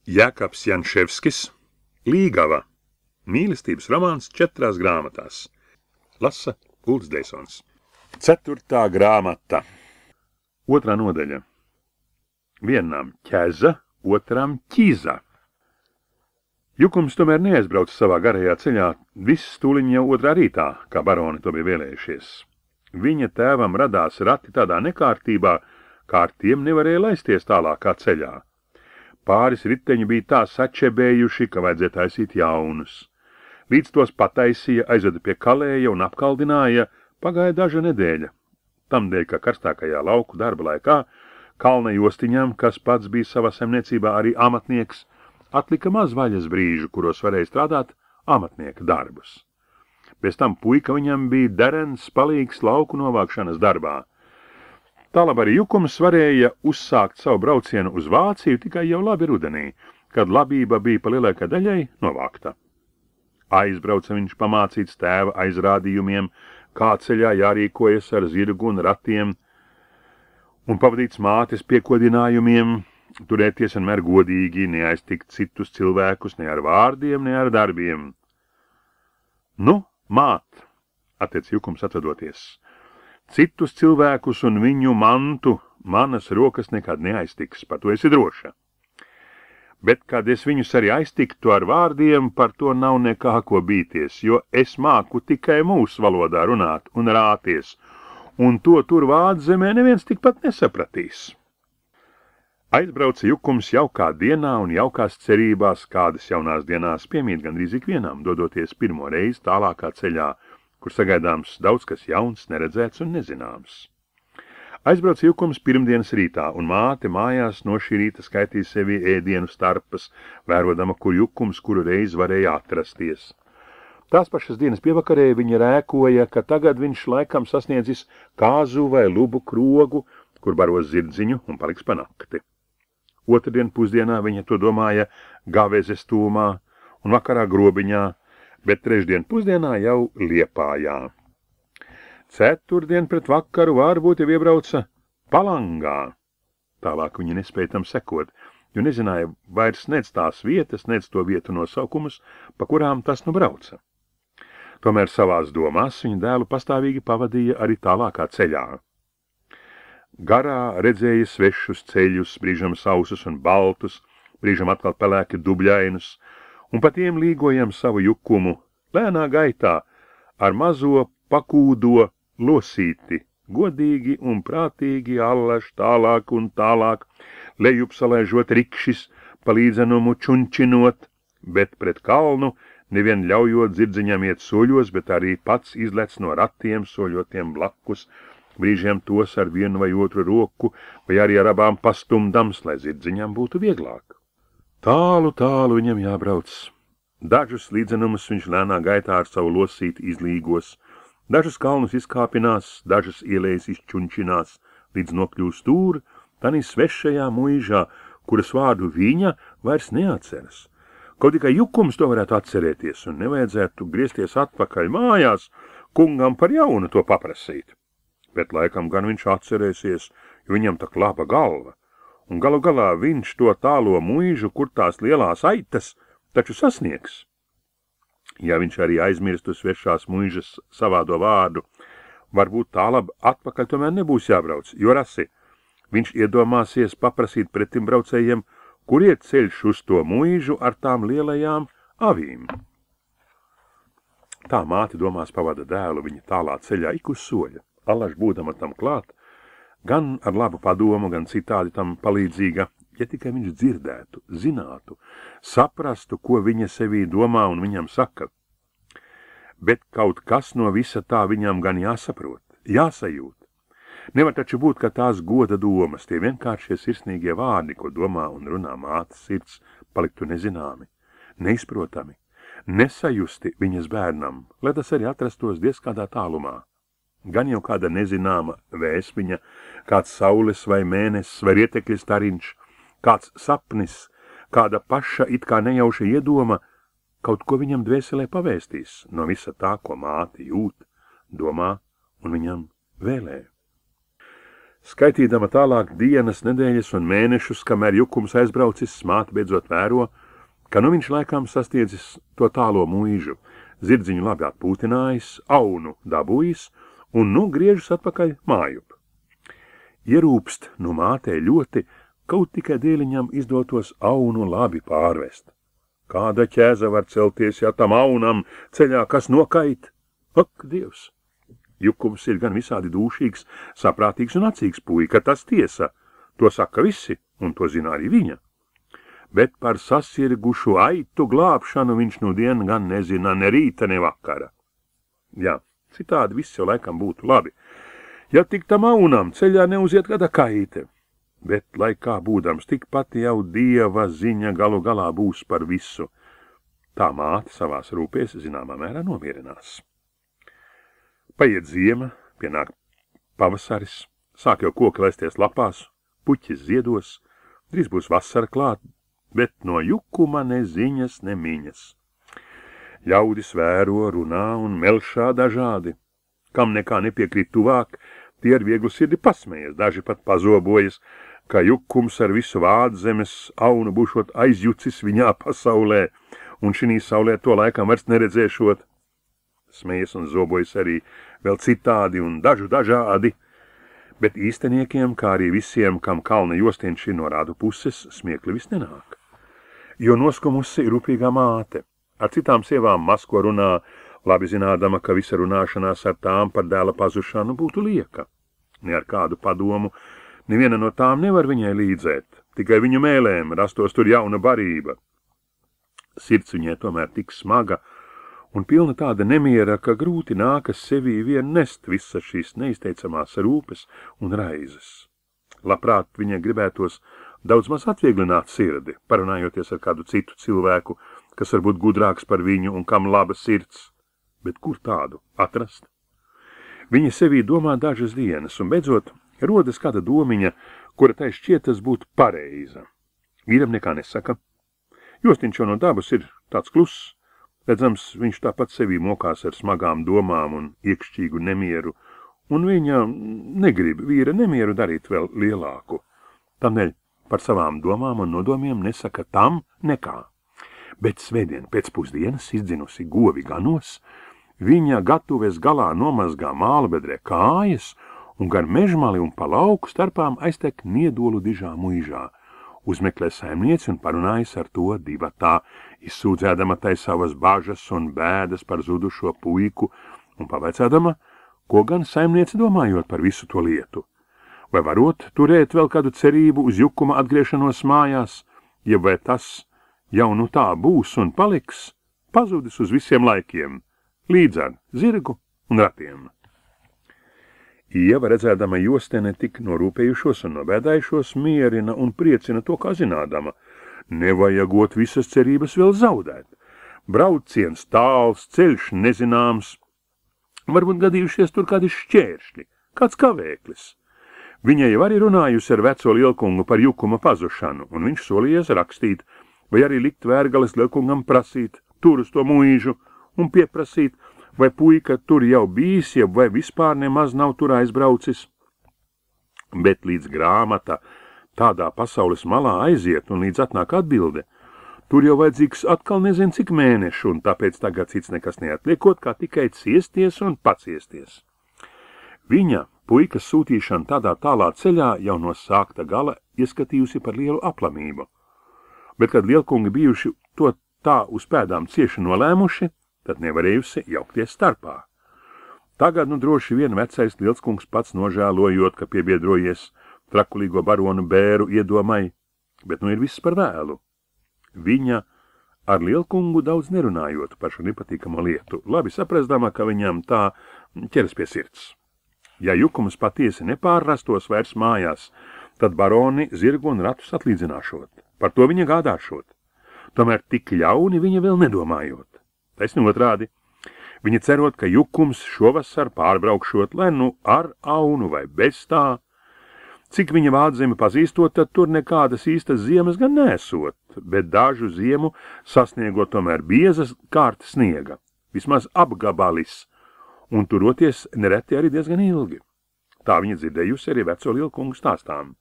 Jēkabs Janševskis, Līgava, mīlestības romāns 4 grāmatās. Lasa Ulds Deisons. 4. grāmata. 2. nodaļa. Vienam ķeza, otram ķiza. Jukums tomēr neaizbrauca savā garajā ceļā, viss tūliņ jau 2. rītā, kā baroni to bija vēlējušies. Viņa tēvam radās rati tādā nekārtībā, kā ar tiem nevarēja laisties tālākā ceļā. Pāris riteņi bija tā sačebējuši, ka vajadzēja taisīt jaunus. Līdz tos pataisīja, aizveda pie kalēja un apkaldināja, pagāja daža nedēļa. Tamdēļ, ka karstākajā lauku darba laikā kalna jostiņam, kas pats bija savā saimniecībā arī amatnieks, atlika maz vaļas brīžu, kuros varēja strādāt amatnieka darbus. Bez tam puika viņam bija derens, palīgs lauku novākšanas darbā. Tālāk arī Jukums varēja uzsākt savu braucienu uz Vāciju tikai jau labi rudenī, kad labība bija pa lielākai daļai novākta. Aizbrauca viņš pamācīts tēva aizrādījumiem, kā ceļā jārīkojas ar zirgu un ratiem, un pavadīts mātes piekodinājumiem, turēties vienmēr godīgi, neaiztikt citus cilvēkus ne ar vārdiem, ne ar darbiem. Nu, māt, atteica Jukums atvedoties. Citus cilvēkus un viņu mantu manas rokas nekad neaiztiks, par to esi droša. Bet, kad es viņus arī aiztiktu ar vārdiem, par to nav nekā ko bīties, jo es māku tikai mūsu valodā runāt un rāties, un to tur Vāczemē neviens tikpat nesapratīs. Aizbrauca Jukums jaukā dienā un jaukās cerībās, kādas jaunās dienās piemīt gandrīz ikvienam, dodoties pirmo reizi tālākā ceļā, kur sagaidāms daudz kas jauns, neredzēts un nezināms. Aizbrauca Jukums pirmdienas rītā, un māte mājās no šī rīta skaitīja sevi ēdienu starpas, vērodama, kur Jukums kuru reizi varēja atrasties. Tās pašas dienas pievakarē viņa rēkoja, ka tagad viņš laikam sasniedzis kāzu vai lubu krogu, kur baros zirdziņu un paliks pa nakti. Otrdien pusdienā viņa to domāja Gavezes tūmā un vakarā Grobiņā, bet trešdien pusdienā jau Liepājā. Ceturtdien pret vakaru varbūt jau iebrauca Palangā. Tālāk viņa nespēja tam sekot, jo nezināja vairs nec tās vietas, nec to vietu nosaukumus, pa kurām tas nu brauca. Tomēr savās domās viņa dēlu pastāvīgi pavadīja arī tālākā ceļā. Garā redzēja svešus ceļus, brīžam sausus un baltus, brīžam atkal pelēki dubļainus, un pa tiem līgojam savu Jukumu, lēnā gaitā, ar mazo pakūdo losīti, godīgi un prātīgi allaž tālāk un tālāk, lejupsalēžot rikšis, palīdzenumu čunčinot, bet pret kalnu nevien ļaujot zirdziņam iet soļos, bet arī pats izlec no ratiem soļotiem blakus, brīžiem tos ar vienu vai otru roku, vai arī ar abām pastumdams, lai zirdziņam būtu vieglāk. Tālu, tālu viņam jābrauc. Dažus līdzenumus viņš lēnā gaitā ar savu losīti izlīgos, dažus kalnus izkāpinās, dažas ielejas izčunčinās, līdz nokļūst tur, tanī svešajā muižā, kuras vārdu viņa vairs neatceras. Kaut tikai Jukums to varētu atcerēties un nevajadzētu griezties atpakaļ mājās, kungam par jaunu to paprasīt. Bet laikam gan viņš atcerēsies, jo viņam tak laba galva. Un galu galā viņš to tālo muižu, kur tās lielās aitas, taču sasniegs. Ja viņš arī aizmirstu svešās muižas savādo vārdu, varbūt tālab atpakaļ tomēr nebūs jābrauc, jo rasi. Viņš iedomāsies paprasīt pretim braucējiem, kur iet ceļš uz to muižu ar tām lielajām avīm. Tā māte domās pavada dēlu viņa tālā ceļā ik uz soļa, allaž būdama tam klāt, gan ar labu padomu, gan citādi tam palīdzīga, ja tikai viņš dzirdētu, zinātu, saprastu, ko viņa sevī domā un viņam saka. Bet kaut kas no visa tā viņam gan jāsaprot, jāsajūt. Nevar taču būt, ka tās goda domas, tie vienkāršie sirsnīgie vārdi, ko domā un runā mātes sirds, paliktu nezināmi, neizprotami, nesajusti viņas bērnam, lai tas arī atrastos diez kādā tālumā. Gan jau kāda nezināma vēsmiņa, kāds saules vai mēnesis vai rietekļa stariņš, kāds sapnis, kāda paša it kā nejauša iedoma, kaut ko viņam dvēselē pavēstīs no visa tā, ko māte jūt, domā un viņam vēlē. Skaitīdama tālāk dienas, nedēļas un mēnešus, kamēr Jukums aizbraucis, māte beidzot vēro, ka nu viņš laikam sastiedzis to tālo mūžu, zirdziņu labi atpūtinājis, aunu dabūjis un nu griežas atpakaļ mājup. Ierūpst nu mātei ļoti, kaut tikai dēliņam izdotos aunu labi pārvest. Kāda ķēza var celties, ja tam aunam ceļā kas nokait? Ak, Dievs! Jukums ir gan visādi dūšīgs, saprātīgs un acīgs puika, tas tiesa. To saka visi, un to zina arī viņa. Bet par sasirgušu aitu glābšanu viņš nu dienu gan nezina ne rīta, ne vakara. Jā, citādi viss jau laikam būtu labi. Ja tik tam aunam ceļā neuziet kāda kaite. Bet, lai kā būdams, tikpat jau Dieva ziņa galu galā būs par visu. Tā māte savās rūpēs zināmā mērā nomierinās. Paiet ziema, pienāk pavasaris, sāk jau koki laisties lapās, puķis ziedos, drīz būs vasara klāt, bet no Jukuma ne ziņas, ne miņas. Ļaudis vēro, runā un melšā dažādi. Kam nekā nepiekrīt tuvāk, tie ar vieglu sirdi pasmējas, daži pat pazobojas, ka Jukums ar visu Vādzemes aunu būšot aizjucis viņā pasaulē, un šinī saulē to laikam vairs neredzēšot. Smējas un zobojas arī vēl citādi un dažādi, bet īsteniekiem, kā arī visiem, kam kalna jostienši no rādu puses, smiekli vis nenāk. Jo noskumusi ir rūpīgā māte, ar citām sievām masko runā, labi zinādama, ka visa runāšanās ar tām par dēla pazušanu būtu lieka. Ne ar kādu padomu, neviena no tām nevar viņai līdzēt, tikai viņu mēlēm rastos tur jauna barība. Sirds viņai tomēr tik smaga un pilna tāda nemiera, ka grūti nākas sevī vien nest visas šīs neizteicamās rūpes un raizes. Labprāt viņai gribētos daudz maz atvieglināt sirdi, parunājoties ar kādu citu cilvēku, kas varbūt gudrāks par viņu un kam laba sirds, bet kur tādu atrast? Viņa sevī domā dažas dienas, un beidzot rodas kāda domiņa, kura tai šķietas būt pareiza. Vīram nekā nesaka. Jostiņš jau no dabas ir tāds kluss, redzams, viņš tāpat sevī mokās ar smagām domām un iekšķīgu nemieru, un viņa negrib vīra nemieru darīt vēl lielāku. Tamdēļ par savām domām un nodomiem nesaka tam nekā. Bet svētdien pēcpusdienas izdzinusi govi ganos, viņa gatuves galā nomazgā mālbedrē kājas un gar mežmali un pa lauku starpām aiztek niedolu dižā muižā. Uzmeklē saimnieci un parunājas ar to divatā, izsūdzēdama tai savas bažas un bēdas par zudušo puiku un pavaicādama, ko gan saimnieci domājot par visu to lietu. Vai varot turēt vēl kādu cerību uz Jukuma atgriešanos mājās, ja vai tas jau nu tā būs un paliks, pazudis uz visiem laikiem, līdz ar zirgu un ratiem. Ieva, redzēdama Josteni tik norūpējušos un nobēdājušos, mierina un priecina to, kā zinādama. Nevajagot visas cerības vēl zaudēt. Brauciens tāls, ceļš nezināms. Varbūt gadījušies tur kādi šķēršļi, kāds kavēklis. Viņa jau arī runājusi ar veco Lielkungu par Jukuma pazušanu, un viņš solījies rakstīt, vai arī likt Vērgales Lielkungam prasīt, tur uz to mūžu un pieprasīt, vai puika tur jau bijis, jeb vai vispār nemaz nav tur aizbraucis. Bet līdz grāmata tādā pasaules malā aiziet un līdz atnāk atbilde, tur jau vajadzīgs atkal nezin cik mēnešu, un tāpēc tagad cits nekas neatliekot, kā tikai ciesties un paciesties. Viņa puikas sūtīšana tādā tālā ceļā jau no sākta gala ieskatījusi par lielu aplamību. Bet, kad Lielkungi bijuši to tā uz pēdām cieši nolēmuši, tad nevarējusi jaukties starpā. Tagad nu droši vien vecais Lielskungs pats nožēlojot, ka piebiedrojies trakulīgo baronu bēru iedomai, bet nu ir viss par vēlu. Viņa ar Lielkungu daudz nerunājot par šo nepatīkamo lietu, labi saprasdama, ka viņam tā ķeras pie sirds. Ja Jukums patiesi nepārrastos vairs mājās, tad baroni zirgu un ratus atlīdzināšot, par to viņa gādāšot. Tomēr tik ļauni viņa vēl nedomājot. Taisni otrādi, viņa cerot, ka Jukums šovasar pārbraukšot, lai nu ar aunu vai bez tā. Cik viņa Vādzemi pazīstot, tad tur nekādas īstas ziemas gan nesot, bet dažu ziemu sasniegot tomēr biezas kārtas sniega, vismaz apgabalis, un turoties nereti arī diezgan ilgi. Tā viņa dzirdējusi arī veco lielkungu stāstām.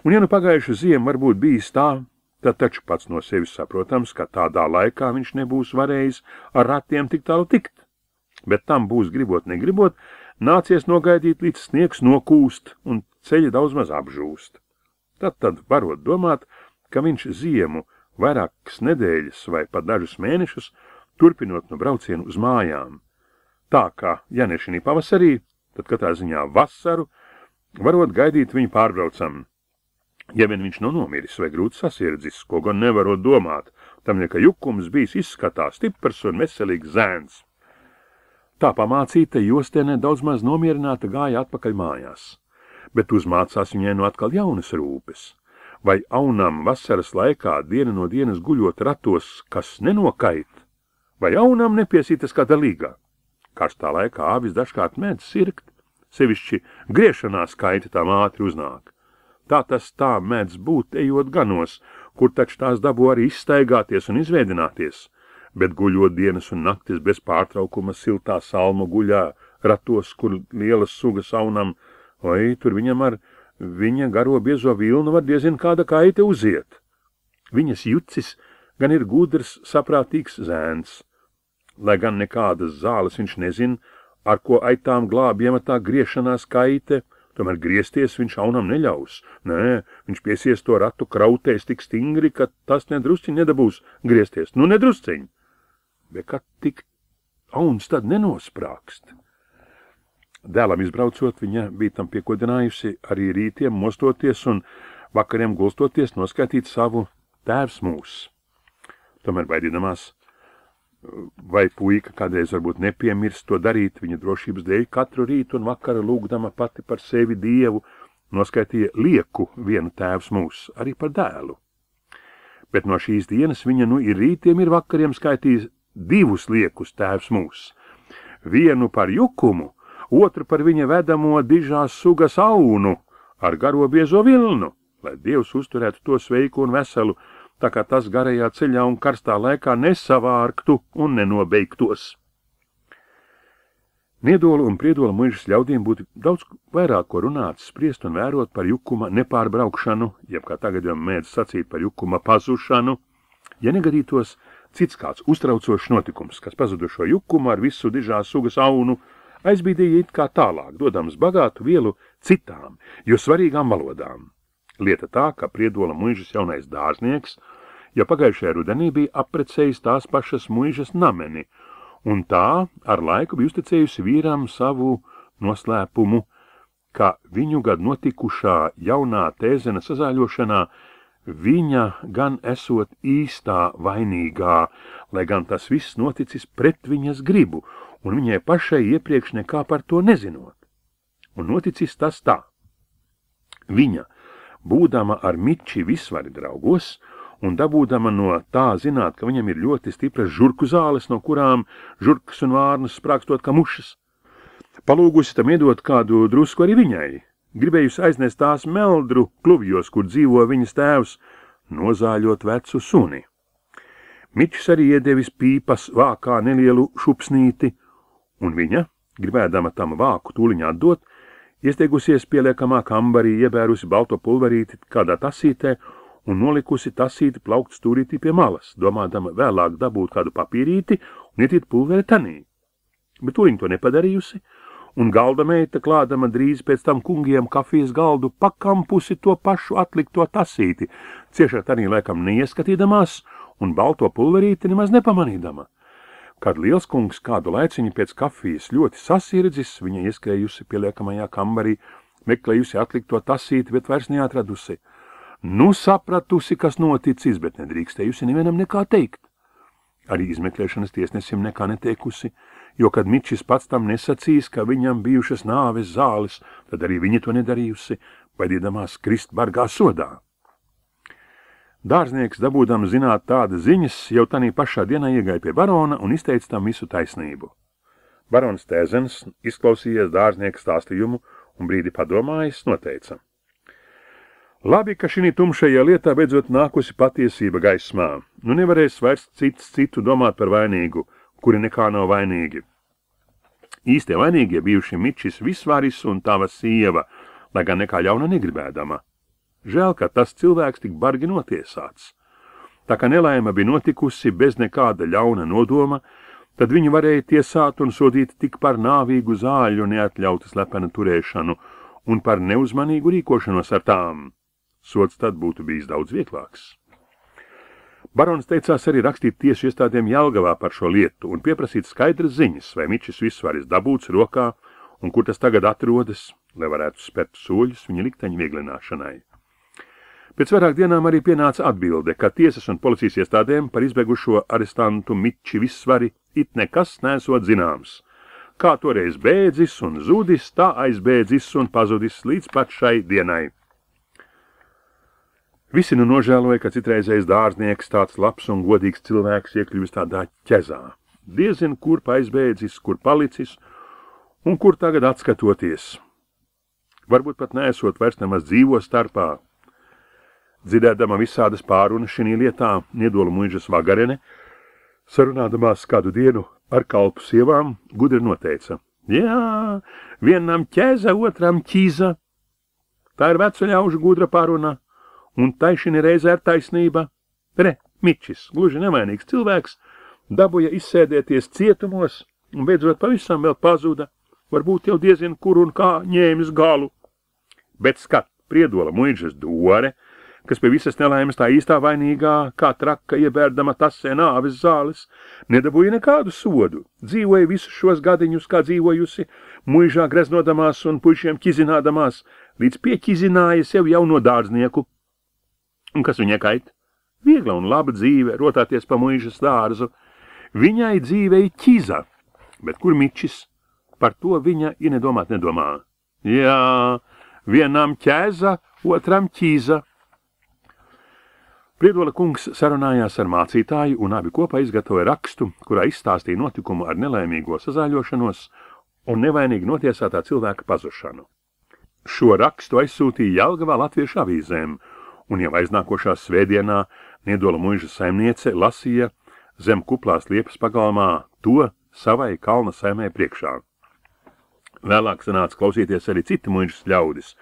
Un ja nu pagājuši ziemu varbūt bijis tā, tad taču pats no sevis saprotams, ka tādā laikā viņš nebūs varējis ar ratiem tik tālu tikt. Bet tam būs gribot negribot, nācies nogaidīt līdz sniegs nokūst un ceļi daudz maz apžūst. Tad varot domāt, ka viņš ziemu vairākas nedēļas vai pat dažus mēnešus turpinot no braucienu uz mājām. Tā kā, ja ne šī pavasarī, tad katrā ziņā vasaru varot gaidīt viņu pārbraucam. Ja vien viņš nav nomiris vai grūti sasirdzis, ko gan nevarot domāt, tam ka Jukums bijis izskatā stiprs un veselīgs zēns. Tā pamācīta Jostene daudz maz nomierināta gāja atpakaļ mājās, bet uzmācās viņai no atkal jaunas rūpes. Vai aunam vasaras laikā diena no dienas guļot ratos, kas nenokait, vai aunam nepiesītas kāda līgā? Karstā laikā āvis dažkārt mēdz sirkt, sevišķi griešanās kaiti tām ātri uznāk. Tā tas tā mēdz būt ejot ganos, kur taču tās dabū arī izstaigāties un izveidināties, bet guļot dienas un naktis bez pārtraukuma siltā salmu guļā ratos, kur lielas sugas aunam, vai tur viņam ar viņa garo biezo vilnu var diezin kāda kaite uziet. Viņas jucis gan ir gudrs, saprātīgs zēns, lai gan nekādas zāles viņš nezin, ar ko aitām glābjama tā griešanās kaite, tomēr griezties viņš aunam neļaus. Nē, viņš piesies to ratu krautēs tik stingri, ka tas nedrusciņ nedabūs griezties. Nu, nedrusciņ. Bet kad tik auns tad nenosprākst. Dēlam izbraucot, viņa bija tam piekodinājusi arī rītiem mostoties un vakariem gulstoties noskaitīt savu tēvs mūs. Tomēr baidīdamās, vai puika kādreiz varbūt nepiemirst to darīt viņa drošības dēļ, katru rītu un vakaru lūgdama pati par sevi Dievu, noskaitīja lieku vienu tēvs mūs, arī par dēlu. Bet no šīs dienas viņa nu ir rītiem, ir vakariem skaitījis 2 liekus tēvs mūs. Vienu par Jukumu, otru par viņa vedamo dižās sugas aunu ar garo biezo vilnu, lai Dievs uzturētu to sveiku un veselu, tā kā tas garajā ceļā un karstā laikā nesavārktu un nenobeigtos. Niedolu un Priedola muižas ļaudīm būtu daudz vairāk ko runāt, spriest un vērot par Jukuma nepārbraukšanu, jeb kā tagad jau mēdz sacīt par Jukuma pazušanu, ja negadītos cits kāds uztraucošs notikums, kas pazudušo Jukumu ar visu dižās sugas aunu aizbīdīja it kā tālāk, dodams bagātu vielu citām, jo svarīgām valodām. Lieta tā, ka Priedola muižas jaunais dārznieks, ja pagājušajā rudenī bija apprecējis tās pašas muižas nameni, un tā ar laiku bija uzticējusi vīram savu noslēpumu, ka viņu gadu notikušā jaunā tēzena sazāļošanā viņa gan esot īstā vainīgā, lai gan tas viss noticis pret viņas gribu, un viņai pašai iepriekš nekā par to nezinot. Un noticis tas tā. Viņa, būdama ar Miči visvari draugos, un dabūdama no tā zināt, ka viņam ir ļoti stipras žurku zāles, no kurām žurkas un vārnas sprākstot kā mušas, palūgusi tam iedot kādu drusku arī viņai, gribējusi aiznest tās meldru kluvjos, kur dzīvo viņas tēvs, nozāļot vecu suni. Mičs arī iedevis pīpas vākā nelielu šupsnīti, un viņa, gribēdama tam vāku tūliņā atdot, iesteigusies pieliekamā kambarī, iebērusi balto pulverīti kādā tasītē un nolikusi tasīti plaukt stūrītī pie malas, domādama vēlāk dabūt kādu papīrīti un ietīt pulveri tanī. Bet tūliņ to nepadarījusi, un galda meita klādama drīz pēc tam kungiem kafijas galdu pakampusi to pašu atlikto tasīti, ciešāk tanī laikam neieskatīdamās un balto pulverīti nemaz nepamanīdama. Kad liels kungs kādu laiciņu pēc kafijas ļoti sasirdzis, viņa ieskrējusi pieliekamajā kambarī, meklējusi atlikto tasīti, bet vairs neatradusi. Nu sapratusi, kas noticis, bet nedrīkstējusi nevienam nekā teikt. Arī izmeklēšanas tiesnesim nekā neteikusi, jo kad Mičis pats tam nesacīs, ka viņam bijušas nāves zāles, tad arī viņa to nedarījusi, baidīdamās krist bargā sodā. Dārznieks, dabūdams zināt tādas ziņas, jau tanī pašā dienā iegāja pie barona un izteica tam visu taisnību. Barons Tēzens izklausījies dārznieka stāstījumu un brīdi padomājis noteica. Labi, ka šī tumšajā lietā beidzot nākusi patiesība gaismā. Nu nevarēs vairs citu domāt par vainīgu, kuri nekā nav vainīgi. Īstie vainīgie bijuši Mičis Visvaris un tava sieva, lai gan nekā ļauna negribēdama. Žēl, ka tas cilvēks tik bargi notiesāts. Tā kā nelaime bija notikusi bez nekāda ļauna nodoma, tad viņu varēja tiesāt un sodīt tik par nāvīgu zāļu neatļautu slepenu turēšanu un par neuzmanīgu rīkošanos ar tām. Sods tad būtu bijis daudz vieglāks. Barons teicās arī rakstīt tiesu iestādēm Jelgavā par šo lietu un pieprasīt skaidras ziņas, vai Mičis Visvaris dabūts rokā un kur tas tagad atrodas, lai varētu spērt soļus viņa likteņa vieglināšanai. Pēc vairāk dienām arī pienāca atbilde, ka tiesas un policijas iestādēm par izbegušo arestantu Miči Visvari it nekas nesot zināms. Kā toreiz bēdzis un zudis, tā aizbēdzis un pazudis līdz pat šai dienai. Visi nu nožēloja, ka citreizējs dārznieks, tāds labs un godīgs cilvēks, iekļuvis tādā ķezā. Diezin, kur aizbēdzis, kur palicis un kur tagad atskatoties. Varbūt pat neesot vairs nemaz dzīvo starpā. Dzirdēdama visādas pārunas šī lietā, Niedola muižas Vagarene, sarunādamās kādu dienu ar kalpu sievām, gudri noteica: jā, vienam ķeza, otram ķīza. Tā ir vecu ļaužu gudra pāruna, un taišini reizē ir taisnība. Re, Mičis, gluži nevainīgs cilvēks, dabūja izsēdēties cietumos, un beidzot pavisam vēl pazuda, varbūt jau diezin kur un kā ņēmis galu. Bet skat, Priedola muižas Dore, kas pie visas nelaimes tā īstā vainīgā, kā traka iebērdama tasē nāves zāles, nedabūja nekādu sodu, dzīvoja visus šos gadiņus, kā dzīvojusi, muižā greznodamās un puišiem ķizinādamās, līdz pieķizināja sev jauno dārznieku. Un kas viņai kait? Viegla un laba dzīve, rotāties pa muižas dārzu. Viņai dzīvei ķiza, bet kur Mičis? Par to viņa ir nedomāt nedomā. Jā, vienam ķēza, otram ķīza. Priedola kungs sarunājās ar mācītāju un abi kopā izgatavoja rakstu, kurā izstāstīja notikumu ar nelaimīgo sazāļošanos un nevainīgi notiesātā cilvēka pazušanu. Šo rakstu aizsūtīja Jelgavā latviešu avīzēm, un jau aiznākošā svētdienā Niedola muižas saimniece lasīja zem kuplās liepas pagalmā to savai kalna saimē priekšā. Vēlāk sanāca klausīties arī citi muižas ļaudis,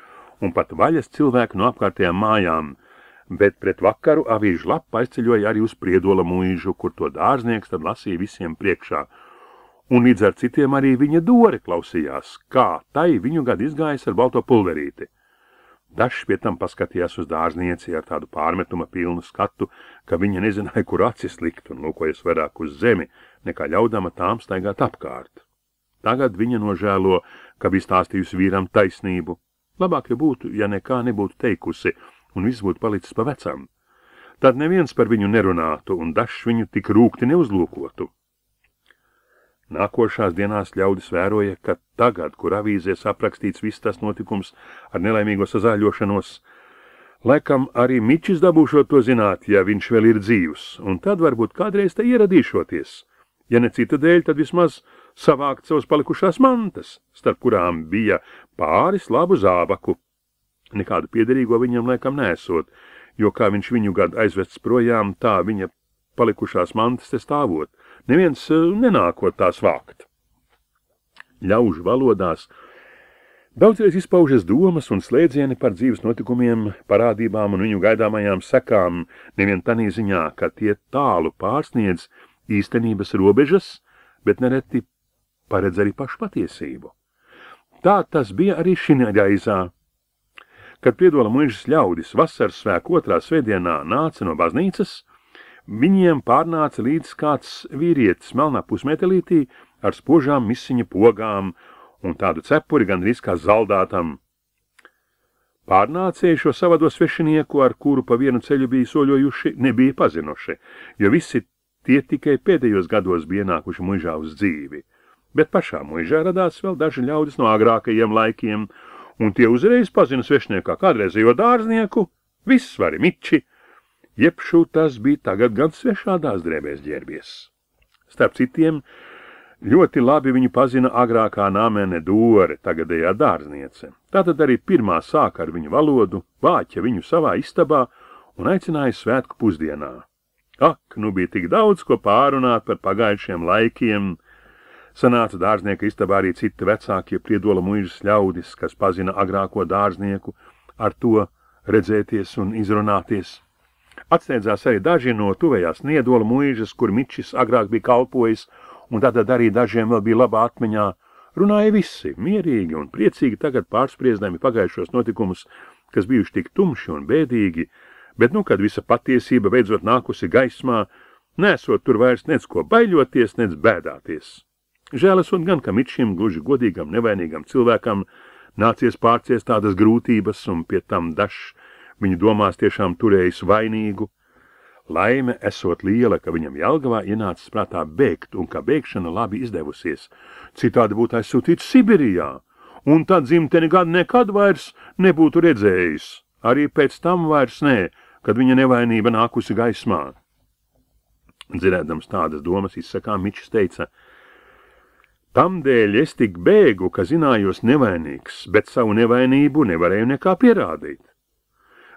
un pat vaļas cilvēki no apkārtējām mājām, bet pret vakaru avīžu lapa aizceļoja arī uz Priedola muižu, kur to dārznieks tad lasīja visiem priekšā, un līdz ar citiem arī viņa Dore klausījās, kā tai viņu gadu izgājis ar balto pulverīti. Dažs pie tam paskatījās uz dārznieci ar tādu pārmetuma pilnu skatu, ka viņa nezināja, kur acis likt un lūkojas vairāk uz zemi, nekā ļaudama tām staigāt apkārt. Tagad viņa nožēlo, ka bija stāstījusi vīram taisnību. Labāk jau būtu, ja nekā nebūtu teikusi, un viss būtu palicis pa vecam. Tad neviens par viņu nerunātu, un dažs viņu tik rūgti neuzlūkotu. Nākošās dienās ļaudis vēroja, ka tagad, kur avīzēs aprakstīts viss tas notikums ar nelaimīgo sazāļošanos, laikam arī Mičis dabūšot to zināt, ja viņš vēl ir dzīvs, un tad varbūt kādreiz te ieradīšoties. Ja ne cita dēļ, tad vismaz savākt savus palikušās mantas, starp kurām bija pāris labu zābaku. Nekādu piederīgo viņam laikam nesot, jo kā viņš viņu gadu aizvests projām, tā viņa palikušās mantas te stāvot, neviens nenākot tās vākt. Ļaužu valodās daudzreiz izpaužas domas un slēdzieni par dzīves notikumiem, parādībām un viņu gaidāmajām sekām, nevien tanī ziņā, ka tie tālu pārsniedz īstenības robežas, bet nereti paredz arī pašu patiesību. Tā tas bija arī šī reizā. Kad Priedola muižas ļaudis vasaras svētku otrā svētdienā nāca no baznīcas, viņiem pārnāca līdz kāds vīrietis melnā pusmetelītī ar spožām misiņa pogām un tādu cepuri gandrīz kā zaldātam. Pārnācēji šo savado svešinieku, ar kuru pa vienu ceļu bija soļojuši, nebija pazinuši, jo visi tie tikai pēdējos gados bija ienākuši muižā uz dzīvi. Bet pašā muižā radās vēl daži ļaudis no agrākajiem laikiem, un tie uzreiz pazina svešnieku kā kādreizējo dārznieku, Visvari Miči, jebšu tas bija tagad gan svešādās drēbēs ģērbies. Starp citiem, ļoti labi viņu pazina agrākā nāmene Dore, tagadējā dārzniece. Tātad arī pirmā sāka ar viņu valodu, vāķa viņu savā istabā un aicināja svētku pusdienā. Ak, nu bija tik daudz, ko pārunāt par pagājušiem laikiem. Sanāca dārznieka istabā arī citi vecākie Priedola muižas ļaudis, kas pazina agrāko dārznieku, ar to redzēties un izrunāties. Atsteidzās arī daži no tuvējās Niedola muižas, kur Mičis agrāk bija kalpojis, un tātad arī dažiem vēl bija labā atmiņā. Runāja visi, mierīgi un priecīgi tagad pārspriezdami pagājušos notikumus, kas bijuši tik tumši un bēdīgi, bet kad visa patiesība beidzot nākusi gaismā, nesot tur vairs nec ko baiļoties, nec bēdāties. Žēl esot gan, ka Mičim, gluži godīgam, nevainīgam cilvēkam, nācies pārciest tādas grūtības, un pie tam dažs viņu domās tiešām turējis vainīgu. Laime esot liela, ka viņam Jelgavā ienācis prātā bēgt, un ka bēgšana labi izdevusies. Citādi būtu aizsūtīts Sibirijā, un tad dzimteni gadu nekad vairs nebūtu redzējis. Arī pēc tam vairs nē, kad viņa nevainība nākusi gaismā. Dzirdēdams tādas domas izsakām, Mičs teica: Tamdēļ es tik bēgu, ka zinājos nevainīgs, bet savu nevainību nevarēju nekā pierādīt.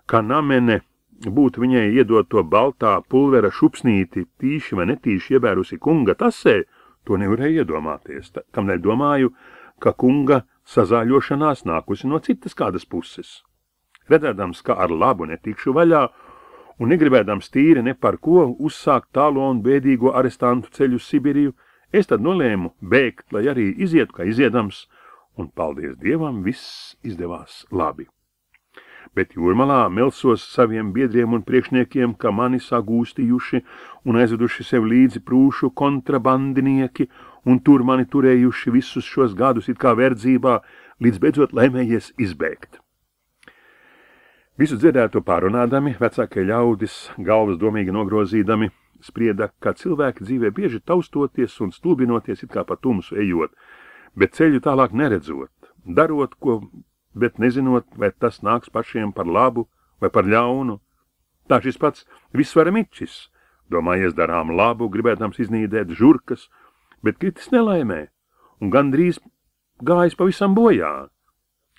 Kā namene būtu viņai iedot to baltā pulvera šupsnīti, tīši vai netīši iebērusi kunga tasē, to nevarēja iedomāties, kamdēļ domāju, ka kunga sazāļošanās nākusi no citas kādas puses. Redzēdams, ka ar labu netikšu vaļā, un negribēdams tīri ne par ko uzsākt tālo un bēdīgo arestantu ceļu uz Sibiriju, es tad nolēmu bēgt, lai arī izietu, kā iziedams, un paldies Dievam, viss izdevās labi. Bet jūrmalā melsos saviem biedriem un priekšniekiem, ka mani sagūstījuši un aizveduši sev līdzi prūšu kontrabandinieki, un tur mani turējuši visus šos gadus it kā verdzībā, līdz beidzot laimējies izbēgt. Visu dzirdēto pārunādami, vecākie ļaudis, galvas domīgi nogrozīdami, sprieda, ka cilvēki dzīvē bieži taustoties un stulbinoties it kā pa tumsu ejot, bet ceļu tālāk neredzot, darot, ko bet nezinot, vai tas nāks pašiem par labu vai par ļaunu. Tā šis pats visvara Mičis, domājies darām labu, gribēdams iznīdēt žurkas, bet kritis nelaimē, un gandrīz gājis pavisam bojā.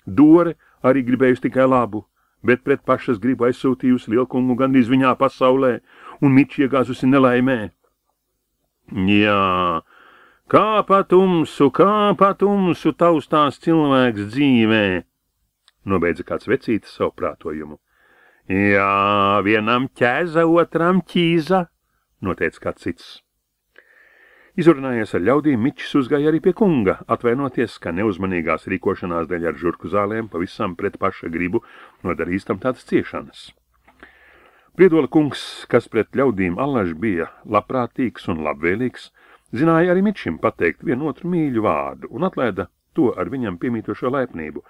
Dore arī gribējusi tikai labu, bet pret pašas gribu aizsūtījusi lielkungu gandrīz viņā pasaulē, un Miči iegāzusi nelaimē. Jā, kā pa tumsu taustās cilvēks dzīvē, nobeidza kāds vecītis savu prātojumu. Jā, vienam ķēza, otram ķīza, noteica kāds cits. Izrunājies ar ļaudīm, Mičs uzgāja arī pie kunga, atvainoties, ka neuzmanīgās rīkošanās dēļ ar žurku zālēm pavisam pret paša gribu nodarīs tam tādas ciešanas. Priedola kungs, kas pret ļaudīm allaž bija labprātīgs un labvēlīgs, zināja arī Mičim pateikt vienotru mīļu vārdu un atlaida to ar viņam piemītošo laipnību,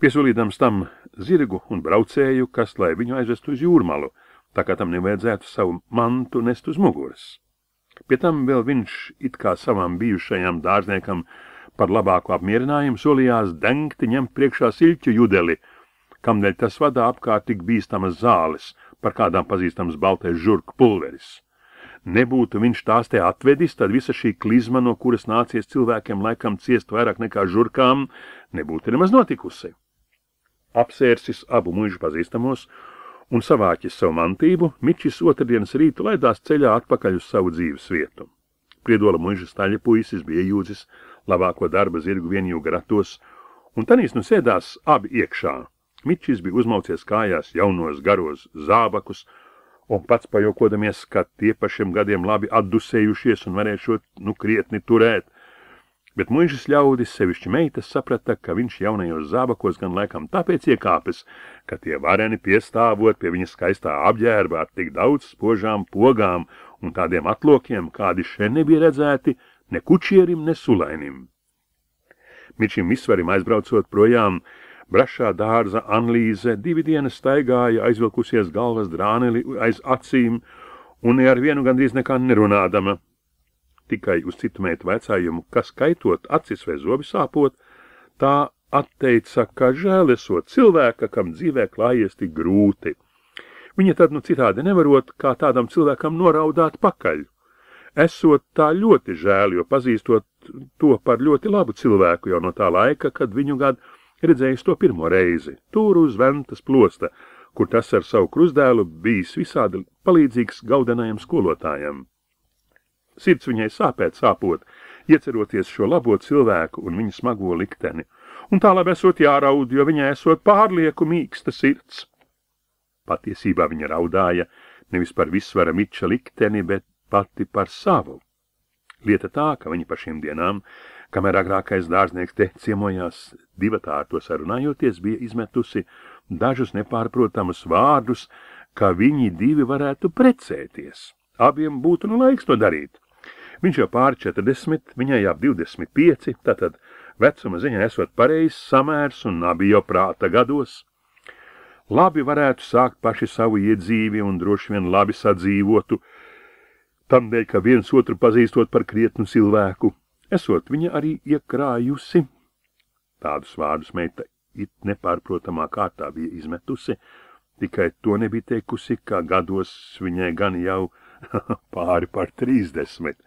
piesolīdams tam zirgu un braucēju, kas lai viņu aizvestu uz jūrmalu, tā kā tam nevajadzētu savu mantu nest uz muguras. Pie tam vēl viņš it kā savam bijušajam dārzniekam par labāku apmierinājumu solījās dengti ņemt priekšā siļķu judeli, kamdēļ tas vadā apkārt tik bīstamas zāles, par kādām pazīstams baltais žurku pulveris. Nebūtu viņš tās te atvedis, tad visa šī klizma, no kuras nācies cilvēkiem laikam ciest vairāk nekā žurkām, nebūtu nemaz notikusi. Apsērsis abu muižu pazīstamos un savāķis savu mantību, Mičis otrdienas rītu laidās ceļā atpakaļ uz savu dzīves vietu. Priedola muižas taļa puisis bija iejūdzis labāko darba zirgu vienjūga ratos, un tanīs nu sēdās abi iekšā. Mičis bija uzmaucies kājās jaunos garos zābakus, un pats pajokodamies, ka tie pašiem gadiem labi atdusējušies un varēšot krietni turēt. Bet muižas ļaudis, sevišķi meitas, saprata, ka viņš jaunajos zābakos gan laikam tāpēc iekāpes, ka tie vareni piestāvot pie viņa skaistā apģērba ar tik daudz spožām pogām un tādiem atlokiem, kādi šeit nebija redzēti ne kučierim, ne sulainim. Mičim visvarim aizbraucot projām, brašā dārza Anlīze 2 dienas staigāja, aizvilkusies galvas drāneli aiz acīm un ar vienu gandrīz nekā nerunādama. Tikai uz citu meitu vaicājumu, kas kaitot acis vai zobi sāpot, tā atteica, ka žēl esot cilvēka, kam dzīvē klājies tik grūti. Viņa tad citādi nevarot, kā tādam cilvēkam noraudāt pakaļ. Esot tā ļoti žēl, jo pazīstot to par ļoti labu cilvēku jau no tā laika, kad viņu gad redzējis to pirmo reizi, tur uz Ventas plosta, kur tas ar savu krustdēlu bijis visādi palīdzīgs gaudenajam skolotājam. Sirds viņai sāpot, ieceroties šo labo cilvēku un viņa smago likteni, un tā labi esot jāraud, jo viņai esot pārlieku mīksta sirds. Patiesībā viņa raudāja nevis par visvara Miča likteni, bet pati par savu. Lieta tā, ka viņa par šīm dienām, kamēr agrākais dārznieks te ciemojās divatā ar to sarunājoties, bija izmetusi dažus nepārprotamus vārdus, ka viņi divi varētu precēties. Abiem būtu nu laiks to darīt. Viņš jau pār 40, viņai ap 25, tātad vecuma ziņā esot pareizs samērs un abi jau prāta gados. Labi varētu sākt paši savu iedzīvi un droši vien labi sadzīvotu, tamdēļ, ka viens otru pazīstot par krietnu cilvēku, esot viņa arī iekrājusi. Tādus vārdus meita it nepārprotamā kārtā bija izmetusi, tikai to nebija teikusi, ka gados viņai gan jau pāri par 30.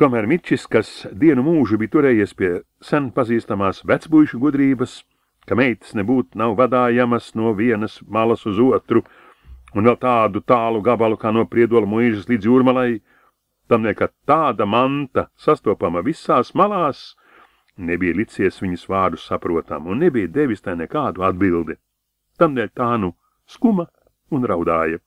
Tomēr Mičis, kas dienu mūžu bija turējies pie sen pazīstamās vecbuišu gudrības, ka meitas nebūtu nav vadājamas no vienas malas uz otru, un vēl tādu tālu gabalu kā no Priedola muižas līdz Jūrmalai, tamdēļ, ka tāda manta sastopama visās malās, nebija licies viņas vārdu saprotam un nebija devis tai nekādu atbildi. Tamdēļ tā nu skuma un raudāja.